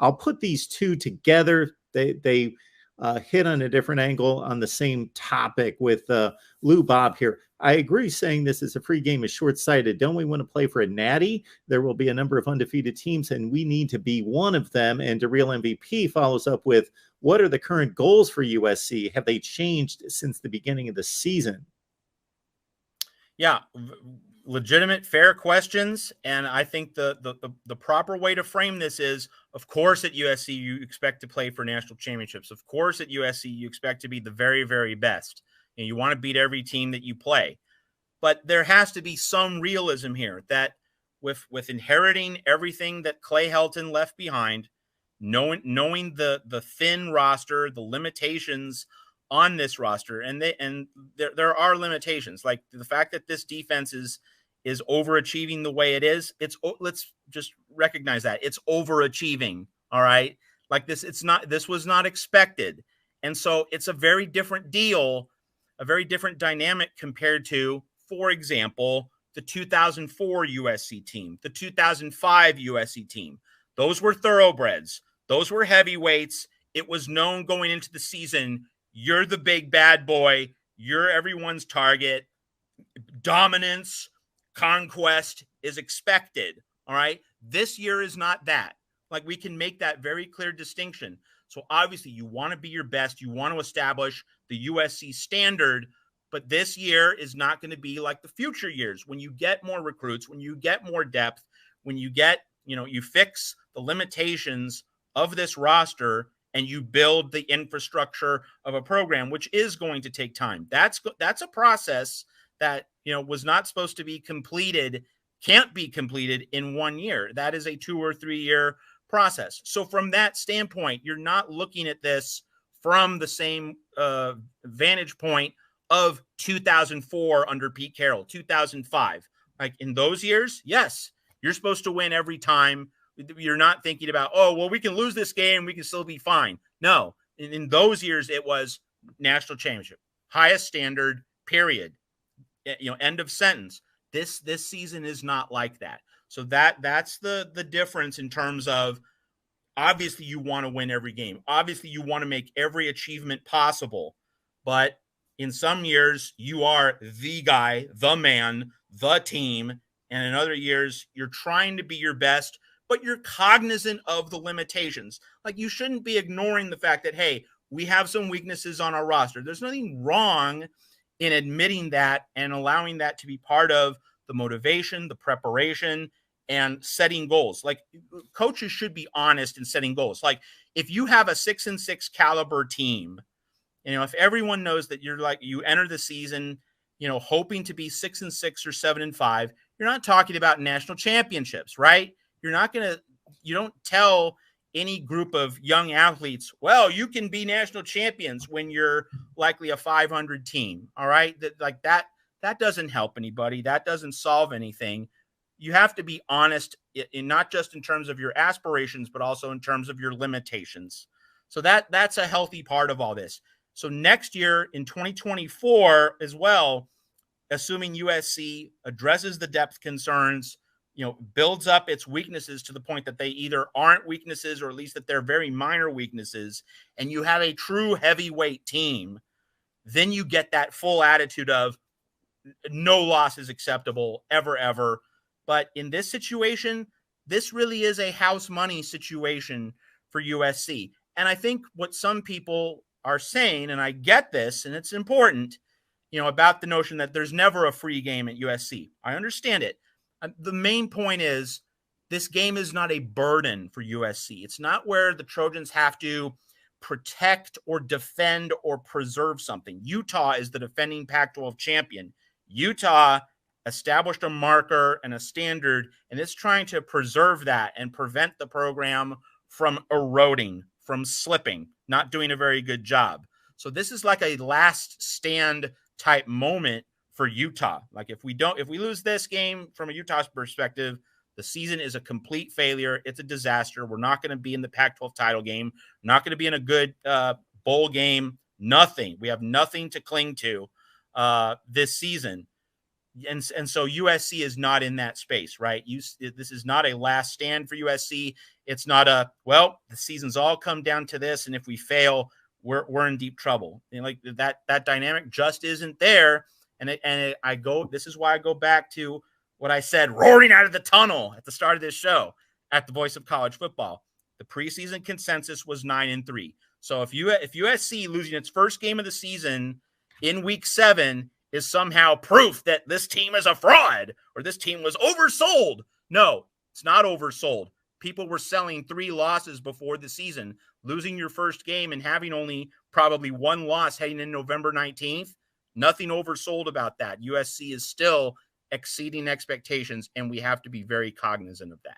I'll put these two together. They hit on a different angle on the same topic with Lou Bob here. I agree saying this is a free game is short-sighted. Don't we want to play for a natty? There will be a number of undefeated teams, and we need to be one of them. And DeReal MVP follows up with, what are the current goals for USC? Have they changed since the beginning of the season? Yeah, legitimate, fair questions. And I think the proper way to frame this is, of course, at USC, you expect to play for national championships. Of course, at USC, you expect to be the very, very best. And you want to beat every team that you play. But there has to be some realism here that with inheriting everything that Clay Helton left behind, knowing the thin roster, the limitations on this roster, and there are limitations, like the fact that this defense is overachieving the way it is. Let's just recognize that it's overachieving. All right, like this was not expected, and so it's a very different deal, a very different dynamic compared to, for example, the 2004 USC team, the 2005 USC team. Those were thoroughbreds. Those were heavyweights. It was known going into the season, you're the big bad boy. You're everyone's target. Dominance, conquest is expected. All right. This year is not that. Like, we can make that very clear distinction. So obviously you want to be your best. You want to establish the USC standard, but this year is not going to be like the future years when you get more recruits, when you get more depth, when you get, you fix the limitations of this roster and you build the infrastructure of a program, which is going to take time. That's a process that, was not supposed to be completed, can't be completed in 1 year. That is a 2 or 3 year process. So from that standpoint, you're not looking at this from the same vantage point of 2004 under Pete Carroll, 2005. Like, in those years, yes, you're supposed to win every time. You're not thinking about, oh, well, we can lose this game, we can still be fine. No, in those years, it was national championship, highest standard, period. End of sentence. This season is not like that. So that's the difference in terms of, obviously you want to win every game. Obviously you want to make every achievement possible. But in some years, you are the guy, the man, the team. And in other years, you're trying to be your best, but you're cognizant of the limitations. Like, you shouldn't be ignoring the fact that, hey, we have some weaknesses on our roster. There's nothing wrong in admitting that and allowing that to be part of the motivation, the preparation, and setting goals. Like, coaches should be honest in setting goals. Like, if you have a 6-6 caliber team, if everyone knows that you enter the season, hoping to be 6-6 or 7-5, you're not talking about national championships, right? You don't tell any group of young athletes, well, you can be national champions when you're likely a 500 team. All right. That doesn't help anybody. That doesn't solve anything. You have to be honest, not just in terms of your aspirations, but also in terms of your limitations. So that's a healthy part of all this. So next year in 2024 as well, assuming USC addresses the depth concerns, builds up its weaknesses to the point that they either aren't weaknesses or at least that they're very minor weaknesses, and you have a true heavyweight team, then you get that full attitude of no loss is acceptable ever. But in this situation, this really is a house money situation for USC. And I think what some people are saying, and I get this, and it's important, about the notion that there's never a free game at USC. I understand it. The main point is, this game is not a burden for USC. It's not where the Trojans have to protect or defend or preserve something. Utah is the defending Pac-12 champion. Utah established a marker and a standard, and it's trying to preserve that and prevent the program from eroding, from slipping, not doing a very good job. So this is like a last stand type moment for Utah. Like, if we lose this game from a Utah perspective, the season is a complete failure. It's a disaster. We're not going to be in the Pac-12 title game. We're not going to be in a good bowl game. Nothing. We have nothing to cling to this season. And so USC is not in that space, right? This is not a last stand for USC. It's not a, well, the season's all come down to this, and if we fail, we're in deep trouble. And like that dynamic just isn't there. This is why I go back to what I said, roaring out of the tunnel at the start of this show at the Voice of College Football. The preseason consensus was 9-3. So if USC losing its first game of the season in week 7 is somehow proof that this team is a fraud or this team was oversold. No, it's not oversold. People were selling 3 losses before the season. Losing your first game and having only probably 1 loss heading in November 19th, nothing oversold about that. USC is still exceeding expectations, and we have to be very cognizant of that.